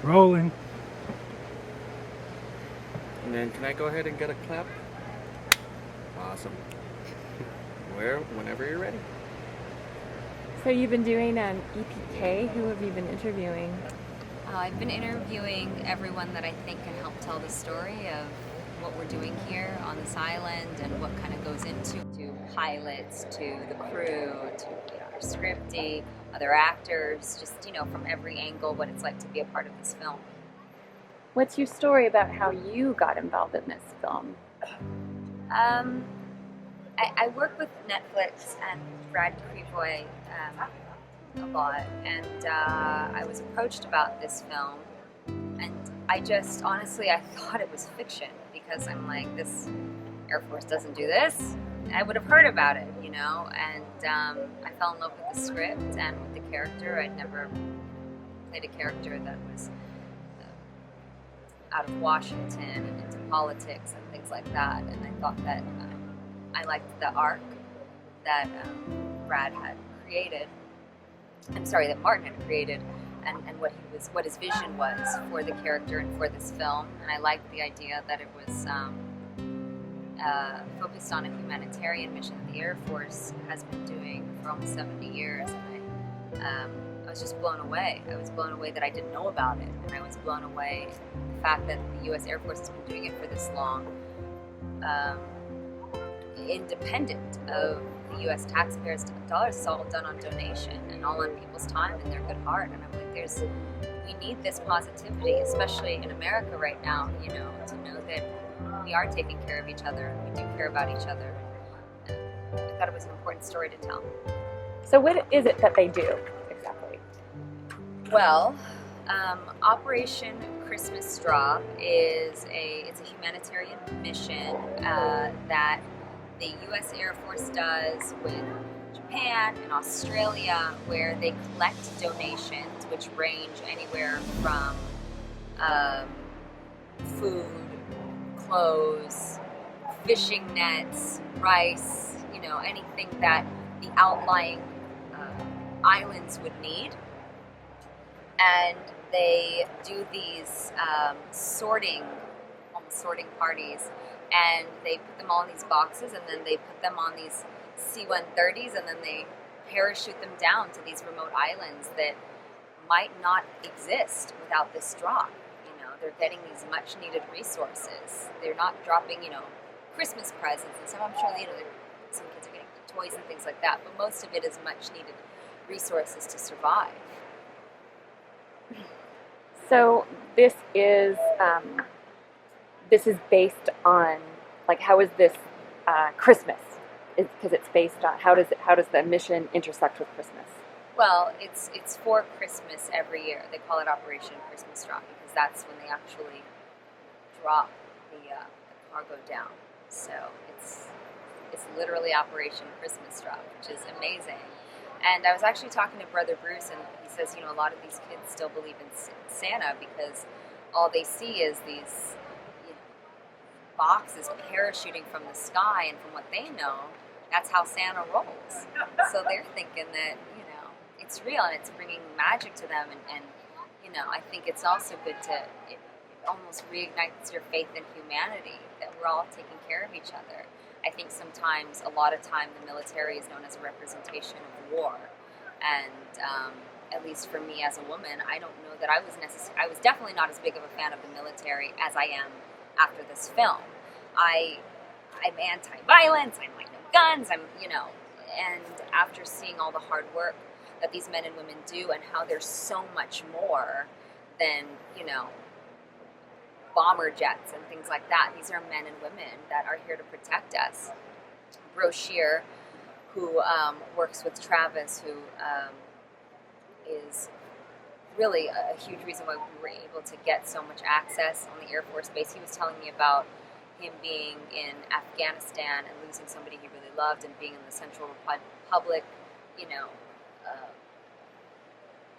Rolling. And then can I go ahead and get a clap? Awesome. Whenever you're ready. So you've been doing an EPK. Who have you been interviewing? I've been interviewing everyone that I think can help tell the story of what we're doing here on this island and what kind of goes into to pilots, to the crew, to our scripty, other actors, just from every angle what it's like to be a part of this film. What's your story about how you got involved in this film? I work with Netflix and Brad Crevoy a lot, and I was approached about this film, and I just, honestly, I thought it was fiction, because I'm like, this Air Force doesn't do this. I would have heard about it, and I fell in love with the script and with the character. I'd never played a character that was out of Washington and into politics and things like that, and I thought that I liked the arc that Brad had created. I'm sorry, that Martin had created, and what his vision was for the character and for this film. And I liked the idea that it was focused on a humanitarian mission that the Air Force has been doing for almost 70 years. And I was just blown away. I was blown away that I didn't know about it, and I was blown away the fact that the U.S. Air Force has been doing it for this long. Independent of the U.S. taxpayers' dollars. It's all done on donation and all on people's time and their good heart. And I'm like, we need this positivity, especially in America right now, to know that we are taking care of each other and we do care about each other. And I thought it was an important story to tell. So what is it that they do exactly? Well, Operation Christmas Straw it's a humanitarian mission that the U.S. Air Force does with Japan and Australia, where they collect donations which range anywhere from food, clothes, fishing nets, rice, anything that the outlying islands would need. And they do these sorting parties, and they put them all in these boxes, and then they put them on these C-130s, and then they parachute them down to these remote islands that might not exist without this drop. They're getting these much-needed resources. They're not dropping, Christmas presents and stuff. I'm sure, some kids are getting toys and things like that, but most of it is much-needed resources to survive. So this is based on, like, how is this Christmas? Because it's based on how does the mission intersect with Christmas? Well, it's for Christmas every year. They call it Operation Christmas Drop because that's when they actually drop the cargo down. So it's literally Operation Christmas Drop, which is amazing. And I was actually talking to Brother Bruce, and he says, a lot of these kids still believe in Santa because all they see is these boxes parachuting from the sky, and from what they know, that's how Santa rolls. So they're thinking that, it's real and it's bringing magic to them, and I think it's also good it almost reignites your faith in humanity, that we're all taking care of each other. I think sometimes, a lot of time, the military is known as a representation of war, and at least for me as a woman, I don't know that I was definitely not as big of a fan of the military as I am after this film. I'm anti-violence, I'm like no guns, and after seeing all the hard work that these men and women do, and how there's so much more than, bomber jets and things like that. These are men and women that are here to protect us. Brochure, who works with Travis, who is really a huge reason why we were able to get so much access on the Air Force Base. He was telling me about him being in Afghanistan and losing somebody he really loved, and being in the Central Republic,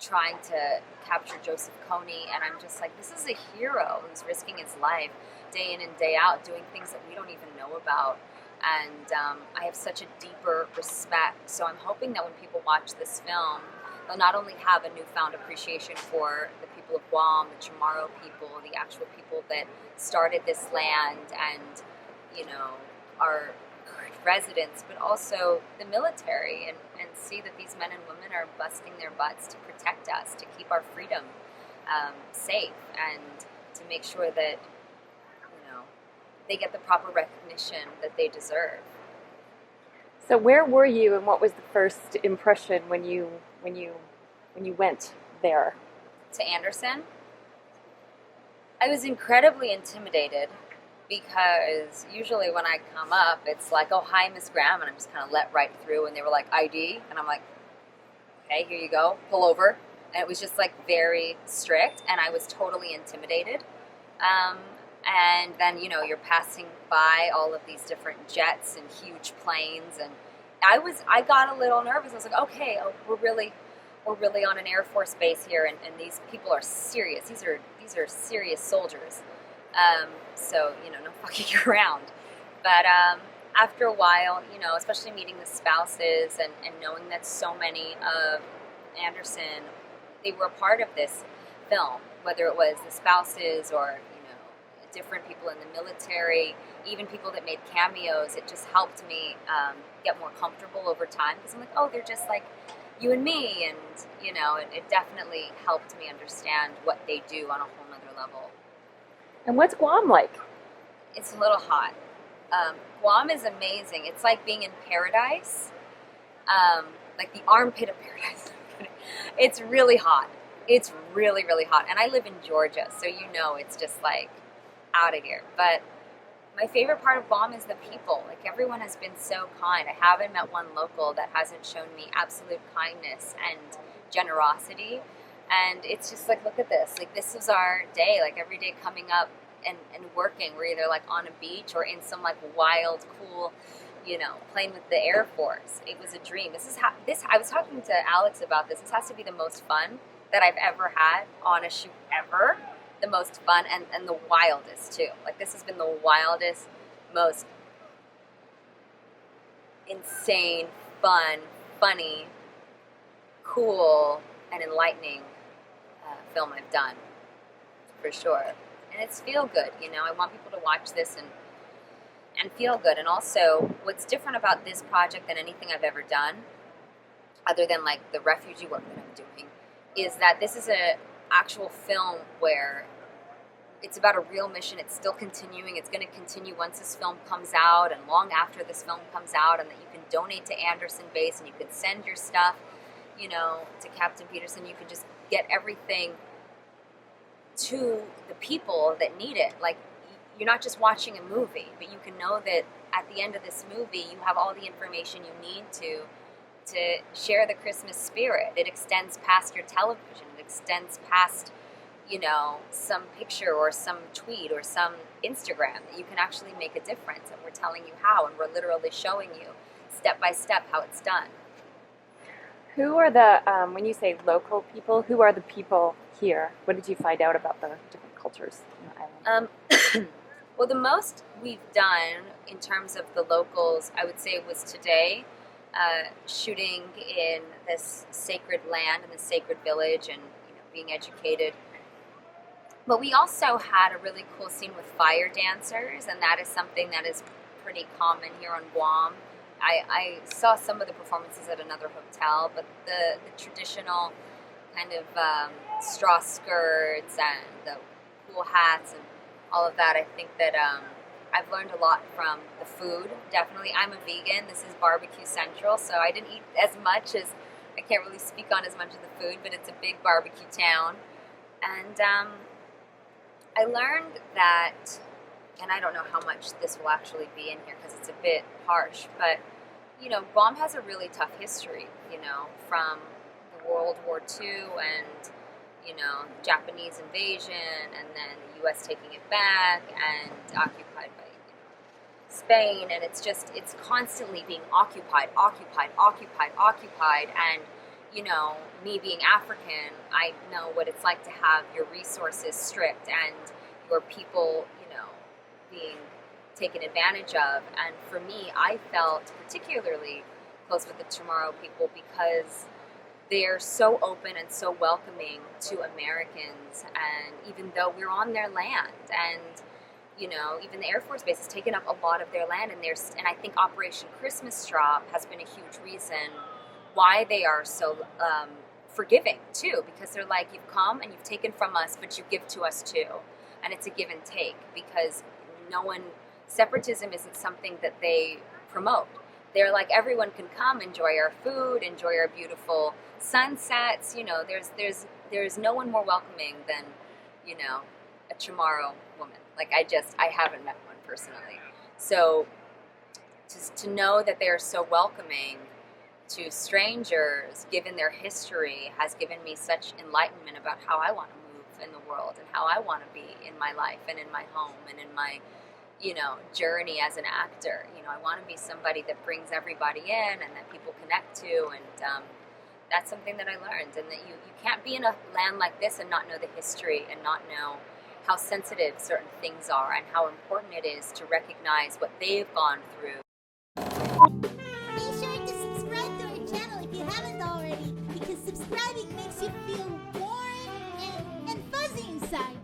trying to capture Joseph Kony, and I'm just like, this is a hero who's risking his life day in and day out, doing things that we don't even know about, and I have such a deeper respect. So I'm hoping that when people watch this film, they'll not only have a newfound appreciation for the people people of Guam, the Chamorro people, the actual people that started this land and, you know, are residents, but also the military, and see that these men and women are busting their butts to protect us, to keep our freedom safe, and to make sure that, you know, they get the proper recognition that they deserve. So where were you, and what was the first impression when you went there? To Andersen, I was incredibly intimidated, because usually when I come up, it's like, oh, hi, Miss Graham, and I'm just kind of let right through, and they were like, ID, and I'm like, okay, here you go, pull over. And it was just like very strict, and I was totally intimidated. And then, you know, you're passing by all of these different jets and huge planes, and I got a little nervous. I was like, okay, we're really on an Air Force base here, and these people are serious. These are serious soldiers. So, you know, no fucking around. But after a while, you know, especially meeting the spouses and knowing that so many of Andersen, they were a part of this film, whether it was the spouses or, you know, different people in the military, even people that made cameos. It just helped me get more comfortable over time, because I'm like, oh, they're just like you and me, and, you know, it definitely helped me understand what they do on a whole nother level. And what's Guam like? It's a little hot. Guam is amazing. It's like being in paradise, like the armpit of paradise. It's really hot. It's really, really hot. And I live in Georgia, so you know it's just like out of here. But my favorite part of Guam is the people. Like, everyone has been so kind. I haven't met one local that hasn't shown me absolute kindness and generosity. And it's just like, look at this. Like, this is our day. Like, every day coming up and working. We're either like on a beach or in some like wild, cool, you know, playing with the Air Force. It was a dream. I was talking to Alex about this. This has to be the most fun that I've ever had on a shoot ever. The most fun and the wildest too. Like, this has been the wildest, most insane, fun, funny, cool, and enlightening film I've done, for sure. And it's feel good, you know. I want people to watch this and feel good. And also, what's different about this project than anything I've ever done, other than like the refugee work that I'm doing, is that this is an actual film where it's about a real mission. It's still continuing. It's going to continue once this film comes out and long after this film comes out, and that you can donate to Andersen Base and you can send your stuff, you know, to Captain Peterson. You can just get everything to the people that need it. Like, you're not just watching a movie, but you can know that at the end of this movie, you have all the information you need to share the Christmas spirit. It extends past your television. It extends past, you know, some picture or some tweet or some Instagram, that you can actually make a difference. And we're telling you how, and we're literally showing you step by step how it's done. Who are the, when you say local people, who are the people here? What did you find out about the different cultures in the island? Well, the most we've done in terms of the locals, I would say, was today, shooting in this sacred land, in this sacred village, and, you know, being educated. But we also had a really cool scene with fire dancers, and that is something that is pretty common here on Guam. I saw some of the performances at another hotel, but the traditional kind of straw skirts and the cool hats and all of that, I think that I've learned a lot from the food. Definitely, I'm a vegan. This is barbecue central, so I didn't eat as much as, I can't really speak on as much of the food, but it's a big barbecue town. And I learned that, and I don't know how much this will actually be in here because it's a bit harsh, but, you know, Guam has a really tough history, you know, from the World War II and, you know, Japanese invasion, and then the U.S. taking it back and occupied by, you know, Spain, and it's constantly being occupied, and, you know, me being African, I know what it's like to have your resources stripped and your people, you know, being taken advantage of. And for me, I felt particularly close with the Chamorro people because they're so open and so welcoming to Americans, and even though we're on their land, and you know, even the Air Force Base has taken up a lot of their land, and I think Operation Christmas Drop has been a huge reason why they are so forgiving too, because they're like, you've come and you've taken from us, but you give to us too, and it's a give and take, because separatism isn't something that they promote. They're like, everyone can come, enjoy our food, enjoy our beautiful sunsets. You know, there's no one more welcoming than, you know, a Chamorro woman. Like, I haven't met one personally. So just to know that they are so welcoming to strangers, given their history, has given me such enlightenment about how I want to move in the world, and how I want to be in my life and in my home and in my, you know, journey as an actor. You know, I want to be somebody that brings everybody in and that people connect to, and that's something that I learned, and that you can't be in a land like this and not know the history and not know how sensitive certain things are and how important it is to recognize what they've gone through. Be sure to subscribe to our channel if you haven't already, because subscribing makes you feel warm and fuzzy inside.